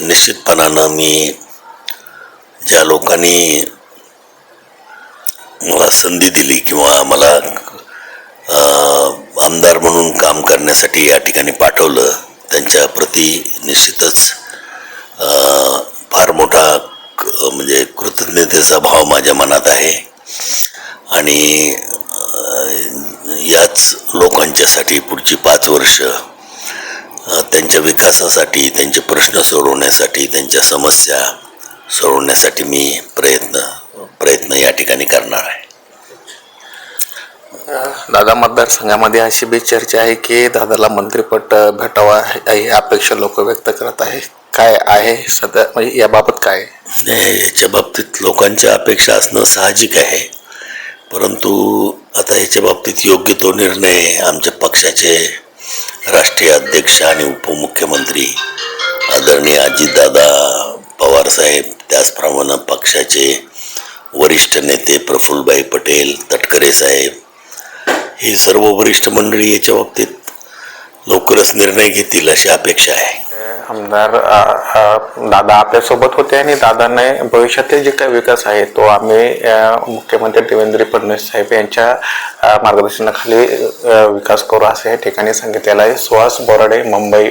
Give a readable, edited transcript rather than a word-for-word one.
निश्चितपणानं मी ज्या लोकांनी मला संधी दिली किंवा मला आमदार म्हणून काम करण्यासाठी या ठिकाणी पाठवलं त्यांच्या प्रती निश्चितच फार मोठा म्हणजे कृतज्ञतेचा भाव माझ्या मनात आहे आणि याच लोकांच्यासाठी पुढची 5 वर्ष त्यांच्या विकासासाठी, त्यांचे प्रश्न सोडवण्यासाठी, त्यांच्या समस्या सोडवण्यासाठी मी प्रयत्न या ठिकाणी करणार आहे. दादा, मतदारसंघामध्ये अशी बी चर्चा आहे की दादाला मंत्रिपद भेटावा ही अपेक्षा लोक व्यक्त करत आहे. काय आहे सध्या, म्हणजे याबाबत काय? याच्या बाबतीत लोकांच्या अपेक्षा असणं साहजिक आहे, परंतु आता याच्या बाबतीत योग्य तो निर्णय आमच्या पक्षाचे राष्ट्रीय अध्यक्ष आणि उपमुख्यमंत्री आदरणीय अजितदादा पवारसाहेब, त्याचप्रमाणे पक्षाचे वरिष्ठ नेते प्रफुल्लभाई पटेल, तटकरे साहेब, ही सर्व वरिष्ठ मंडळी याच्या बाबतीत लवकरच निर्णय घेतील अशी अपेक्षा आहे. आमदार दादा आपल्यासोबत होते आणि दादाने भविष्यातील जे काही विकास आहे तो आम्ही मुख्यमंत्री देवेंद्र फडणवीस साहेब यांच्या मार्गदर्शनाखाली विकास करू असे या ठिकाणी सांगितलेलं आहे. सुहास बोराडे, मुंबई.